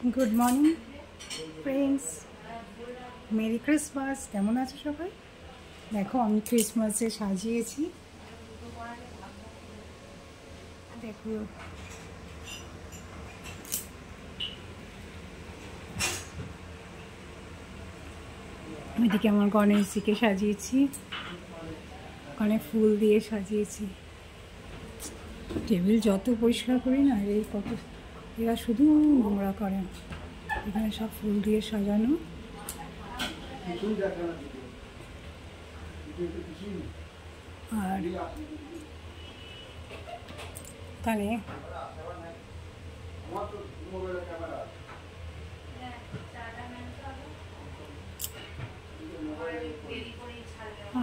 Good morning friends, मेरी Christmas. केमन आछो सबाई? देखो आमी क्रिसमासे साजिয়েছি। देखो এদিকে আমার গণেশজিকে সাজিয়েছি, ওখানে ফুল দিয়ে সাজিয়েছি। টেবিল যত পরিষ্কার করি না এই কত, এরা শুধু নোংরা করে। এখানে সব ফুল দিয়ে সাজানো। আর এখানে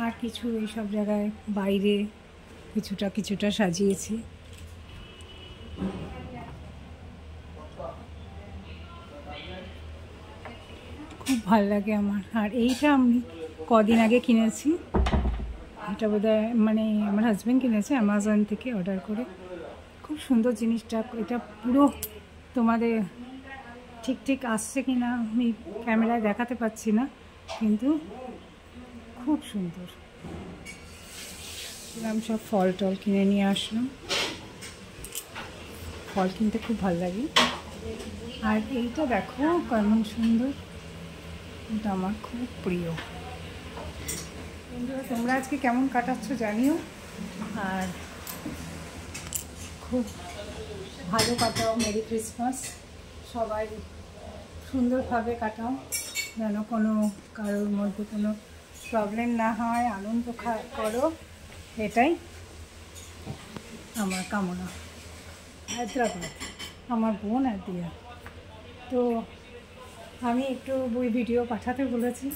আর কিছু এইসব জায়গায় বাইরে কিছুটা সাজিয়েছি। খুব ভালো লাগে আমার। আর এইটা আমি কদিন আগে কিনেছি, এটা বোধহয় মানে আমার হাজব্যান্ড কিনেছে অ্যামাজন থেকে অর্ডার করে। খুব সুন্দর জিনিসটা। এটা পুরো তোমাদের ঠিক আসছে কি না আমি ক্যামেরায় দেখাতে পাচ্ছি না, কিন্তু খুব সুন্দর। আমি সব ফল টল কিনে নিয়ে আসলাম। ফল কিনতে খুব ভালো লাগে। আর এইটা দেখো কেমন সুন্দর, এটা আমার খুব প্রিয়। বন্ধুরা তোমরা আজকে কেমন কাটাচ্ছ জানিও, আর খুব ভালো কাটাও। মেরি ক্রিসমাস, সবাই সুন্দরভাবে কাটাও, যেন কোনো কারোর মধ্যে কোনো প্রবলেম না হয়, আনন্দ করো, এটাই আমার কামনা। হায়দ্রাবাদ, আমার বোন আর দিয়া। তো আমি একটু বই ভিডিও পাঠাতে বলেছি,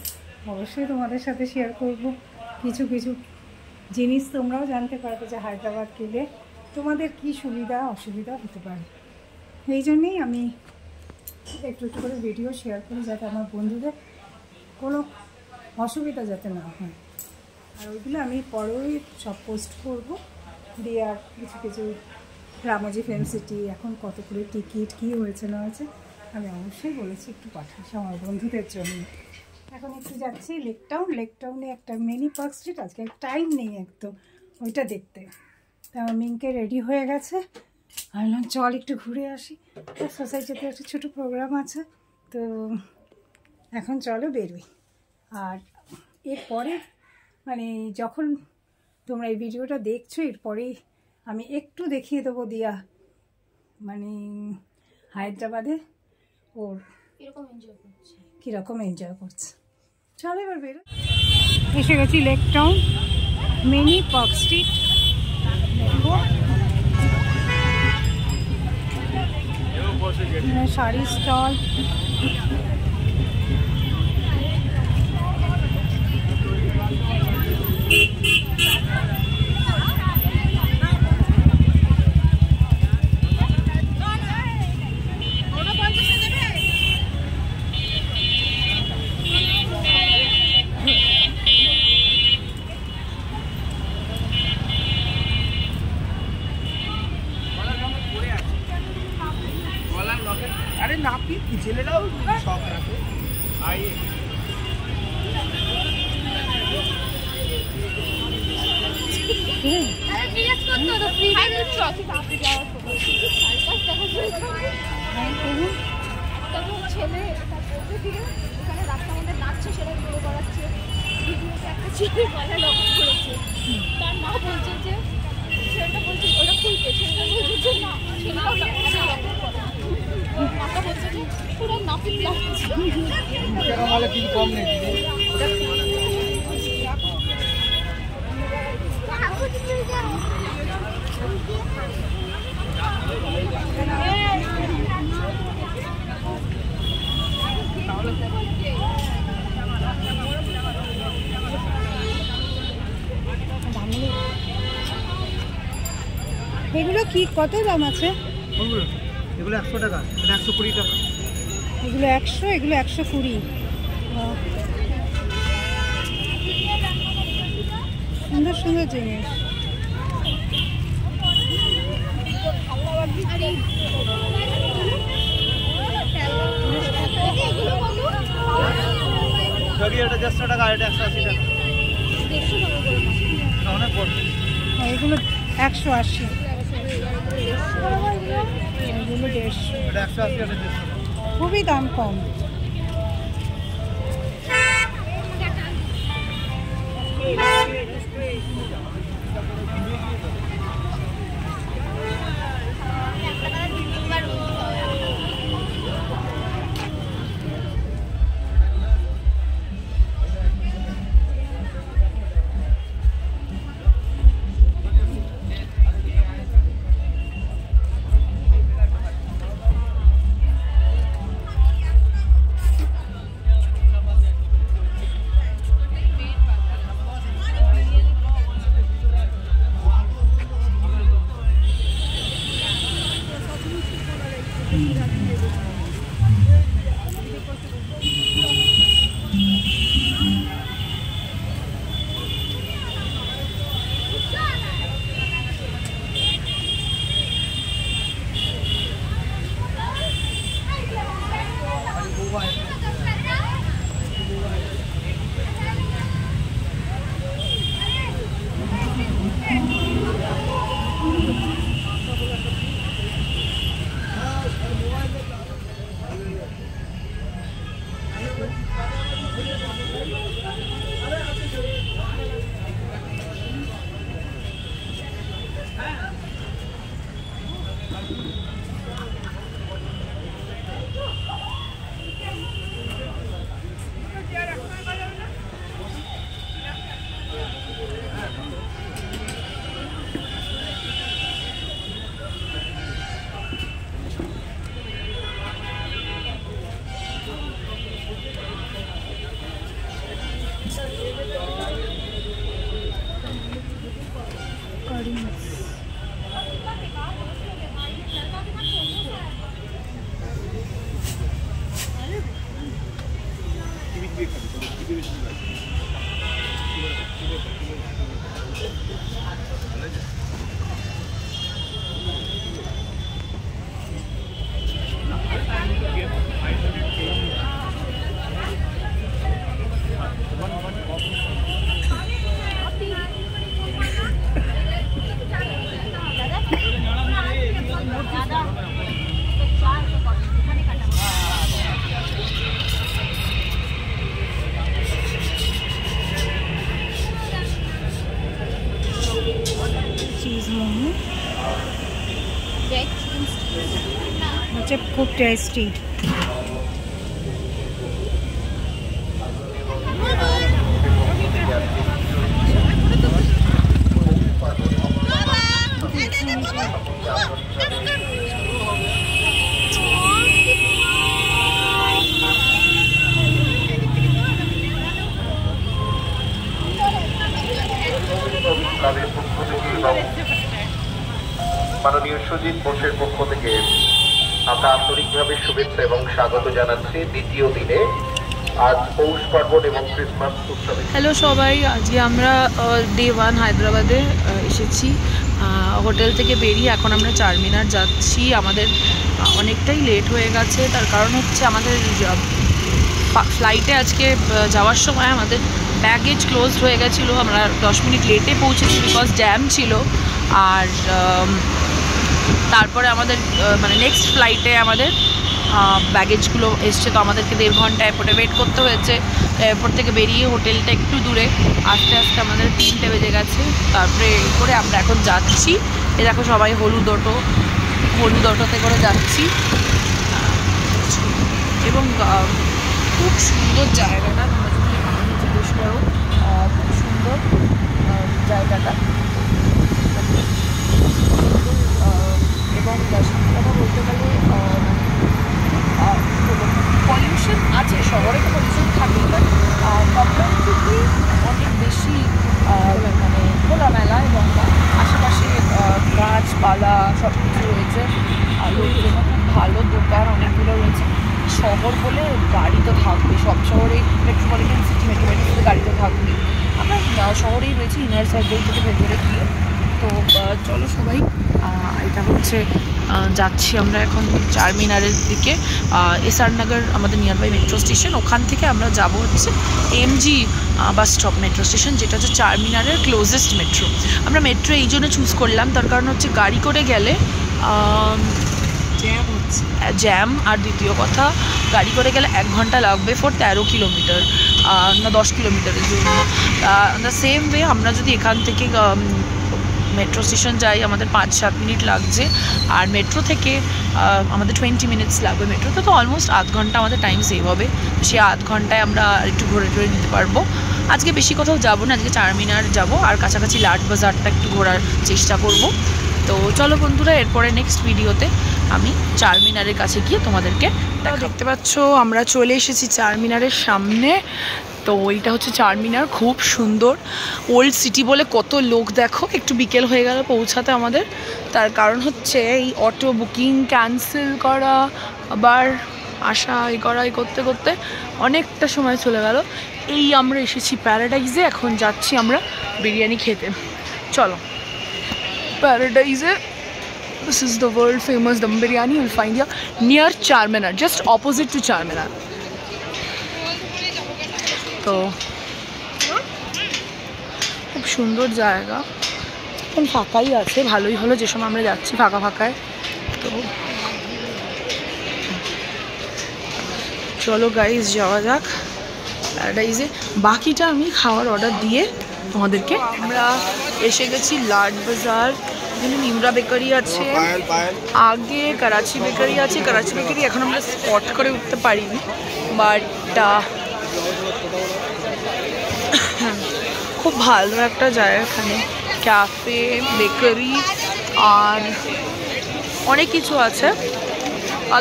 অবশ্যই তোমাদের সাথে শেয়ার করব। কিছু জিনিস তোমরাও জানতে পারবে যে হায়দ্রাবাদ গেলে তোমাদের কি সুবিধা অসুবিধা হতে পারে। এই জন্যেই আমি একটু করে ভিডিও শেয়ার করি, যাতে আমার বন্ধুদের কোনো অসুবিধা যাতে না হয়। আর ওইগুলো আমি পরেই সব পোস্ট করব। দিয়ে আর কিছু রামোজি ফিল্ম সিটি এখন কত করে টিকিট, কী হয়েছে না হয়েছে আমি অবশ্যই বলেছি একটু পাঠাস আমার বন্ধুদের জন্য। এখন একটু যাচ্ছি লেকটাউনে একটা মিনি পার্ক স্ট্রিট। আজকে টাইম নেই একদম ওইটা দেখতে। তা মিংকে রেডি হয়ে গেছে, ভাবলাম চল একটু ঘুরে আসি। আর সোসাইটিতে একটা ছোটো প্রোগ্রাম আছে, তো এখন চলো বেরোই। আর এরপরে মানে যখন তোমরা এই ভিডিওটা দেখছো এরপরেই আমি একটু দেখিয়ে দেবো দিয়া মানে হায়দ্রাবাদে ওর কীরকম এনজয় করছে। চলো এবার বেরো। এসে গেছি লেকটাউন মিনি পার্ক স্ট্রিট। দেখো শাড়ি স্টল, अरे नापी जले दाও শখ রাখো আইয়ে আরে জিজ্ঞেস করতে তো ফ্রি টাইম ট্রফি কাপে যাওয়ার সময় সার্কাস দেখা যায়। তখন ছেলে তারপরে দিয়ে ওখানে রাস্তার মধ্যে নাচছে, সেটা ভিডিও করাচ্ছে। ভিডিওতে একটা ছেলে গলা লক্ষ্য করেছে, তার মা বলছে যে ছেলেটা বলছে ওটা খুব ছেলেটা বলছে যে না ছেলেটাও লক্ষ্য করে। মাতা বলছে যে পুরো নাপিত লাগছে, কেন মালে কি কম নেই এগুলো কি কত দাম আছে? এগুলো 100 টাকা, এটা 120 টাকা। এগুলো 100, এগুলো 120। সুন্দর সুন্দর জিনিস। আর কি এটা 150 টাকা আর এটা 180 টাকা 150 টাকা করে না অনেক বড় এগুলো 180, এগুলো 150, এটা 180 এটা 150 খুবই দাম কম। খুব টেস্টি। মাননীয় সুজিত বোসের পক্ষ থেকে আমরা আন্তরিকভাবে শুভেচ্ছা এবং স্বাগত জানাচ্ছি দ্বিতীয় দিনে আজ পৌষ পার্বণ এবং ক্রিসমাস উৎসবে। হ্যালো সবাই, আজকে আমরা ডে 1 হায়দ্রাবাদে এসেছি। হোটেল থেকে বেরিয়ে এখন আমরা চারমিনার যাচ্ছি। আমাদের অনেকটাই লেট হয়ে গেছে, তার কারণ হচ্ছে আমাদের ফ্লাইটে আজকে যাওয়ার সময় আমাদের ব্যাগেজ ক্লোজড হয়ে গেছিলো। আমরা 10 মিনিট লেটে পৌঁছেছি বিকজ জ্যাম ছিল। আর তারপরে আমাদের মানে নেক্সট ফ্লাইটে আমাদের ব্যাগেজগুলো এসছে, তো আমাদেরকে 1.5 ঘন্টা এয়ারপোর্টে ওয়েট করতে হয়েছে। এয়ারপোর্ট থেকে বেরিয়ে হোটেলটা একটু দূরে, আস্তে আস্তে আমাদের 3টে বেজে গেছে। তারপরে এই করে আমরা এখন যাচ্ছি। এ দেখো সবাই হলুদ অটোতে করে যাচ্ছি। এবং খুব সুন্দর জায়গাটা, তোমরা যদি আমাকে জিজ্ঞেস করো, খুব সুন্দর জায়গাটা। এবং কথা বলতে গেলে পলিউশন আছে, শহরে তো পলিউশন থাকেই, বাট কম্পারেটিভলি অনেক বেশি মানে খোলামেলা এবং আশেপাশে গাছপালা সব কিছু রয়েছে। আর লোকজনও খুব ভালো, দোকান অনেকগুলো রয়েছে। শহর বলে গাড়ি তো থাকবে, সব শহরেই মেট্রোপলিটন সিটি, মেট্রোপলিটন সিটি গাড়ি তো থাকবেই। আমরা শহরেই রয়েছি, ইনার সাইডেই থেকে ভেতরে গিয়ে। তো চলো সবাই, এটা হচ্ছে যাচ্ছি আমরা এখন চারমিনারের দিকে। এসআর নগর আমাদের নিয়ারবাই মেট্রো স্টেশন, ওখান থেকে আমরা যাব হচ্ছে MG bus stop metro station, যেটা হচ্ছে চারমিনারের ক্লোজেস্ট মেট্রো। আমরা মেট্রো এই জন্য চুজ করলাম, তার কারণ হচ্ছে গাড়ি করে গেলে জ্যাম, আর দ্বিতীয় কথা গাড়ি করে গেলে 1 ঘন্টা লাগবে ফর 13 কিলোমিটার না 10 কিলোমিটারের জন্য। দ্য সেম ওয়ে আমরা যদি এখান থেকে মেট্রো স্টেশন যাই আমাদের 5-7 মিনিট লাগছে, আর মেট্রো থেকে আমাদের 20 মিনিটস লাগবে মেট্রোতে, তো অলমোস্ট আধ ঘন্টা আমাদের টাইম সেভ হবে। তো সেই আধ ঘন্টায় আমরা একটু ঘুরে টুরে নিতে পারবো। আজকে বেশি কোথাও যাবো না, আজকে চারমিনার যাবো আর কাছাকাছি লাট বাজারটা একটু ঘোরার চেষ্টা করব। তো চলো বন্ধুরা, এরপরে নেক্সট ভিডিওতে আমি চারমিনারের কাছে গিয়ে তোমাদেরকে দেখতে পাচ্ছ আমরা চলে এসেছি চারমিনারের সামনে। তো এইটা হচ্ছে চারমিনার, খুব সুন্দর ওল্ড সিটি বলে কত লোক দেখো। একটু বিকেল হয়ে গেল পৌঁছাতে আমাদের, তার কারণ হচ্ছে এই অটো বুকিং ক্যান্সেল করা, আবার আসা এই করা, এই করতে করতে অনেকটা সময় চলে গেল। এই আমরা এসেছি প্যারাডাইজে, এখন যাচ্ছি আমরা বিরিয়ানি খেতে। চলো প্যারাডাইজে, this is the world famous dum biryani, you'll find here near Charminar, just opposite to Charminar. তো খুব সুন্দর জায়গা, এখন ফাঁকাই আছে, ভালোই হলো যে সময় আমরা যাচ্ছি ফাঁকা ফাঁকায়। তো চলো গাইজ যাওয়া যাক প্যারাডাইজে। বাকিটা আমি খাওয়ার অর্ডার দিয়ে তোমাদেরকে। আমরা এসে গেছি লাট বাজার, এখানে নিমরা বেকারি আছে, আগে করাচি বেকারি আছে। করাচি বেকারি এখন আমরা স্পট করে উঠতে পারিনি, বাট খুব ভালো একটা জায়গা, এখানে ক্যাফে বেকারি আর অনেক কিছু আছে।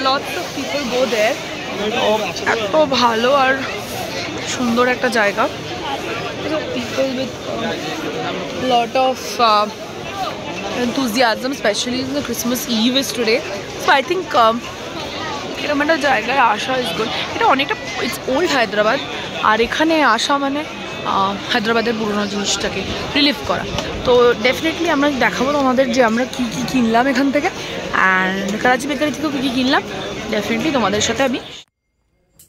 লটস অফ পিপল গো দেয়ার। এত ভালো আর সুন্দর একটা জায়গা, people with lot of enthusiasm, especially the Christmas Eve is today. So I think এরকম একটা জায়গায় আসা ইজ গুড। এটা অনেকটা ইটস ওল্ড হায়দ্রাবাদ, আর এখানে আসা মানে হায়দ্রাবাদের পুরোনো জিনিসটাকে রিলিভ করা। তো ডেফিনেটলি আমরা দেখাবো তোমাদের যে আমরা কী কী কিনলাম এখান থেকে, অ্যান্ড করাচি বেকারি থেকেও কী কী কিনলাম ডেফিনেটলি তোমাদের সাথে আমি।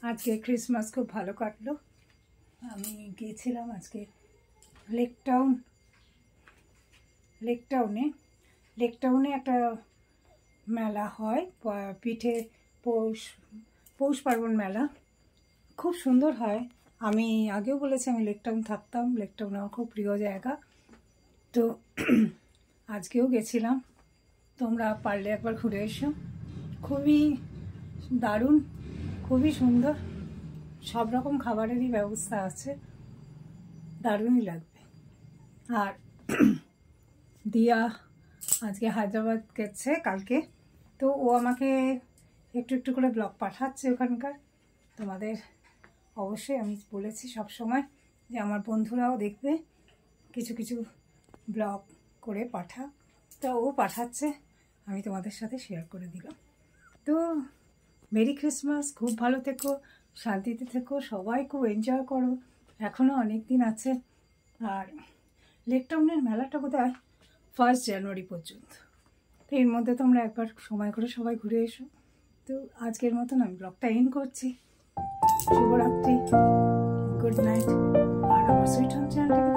আজকে ক্রিসমাস খুব ভালো কাটলো। আমি গিয়েছিলাম আজকে লেকটাউনে একটা মেলা হয়, পিঠে পৌষ পার্বণ মেলা, খুব সুন্দর হয়। আমি আগেও বলেছি আমি লেকটাউন থাকতাম, লেকটাউন আমার খুব প্রিয় জায়গা। তো আজকেও গেছিলাম, তোমরা পারলে একবার ঘুরে এসো। খুবই দারুণ, খুবই সুন্দর, সব রকম খাবারেরই ব্যবস্থা আছে, দারুণই লাগবে। আর দিয়া আজকে হায়দ্রাবাদ গেছে কালকে, তো ও আমাকে একটু একটু করে ব্লগ পাঠাচ্ছে ওখানকার। তোমাদের অবশ্যই আমি বলেছি সব সময় যে আমার বন্ধুরাও দেখবে, কিছু কিছু ব্লগ করে পাঠা, তো ও পাঠাচ্ছে, আমি তোমাদের সাথে শেয়ার করে দিলাম। তো মেরি ক্রিসমাস, খুব ভালো থেকো, শান্তিতে থেকো, সবাই খুব এনজয় করো, এখনও অনেক দিন আছে। আর লেকটাউনের মেলাটা বোধহয় 1 জানুয়ারি পর্যন্ত, তো এর মধ্যে তোমরা একবার সময় করে সবাই ঘুরে এসো। তো আজকের মতন আমি ব্লগটা এন্ড করছি। শুভরাত্রি, গুড নাইট। আর আমার সুইট হোম চ্যানেলটাকে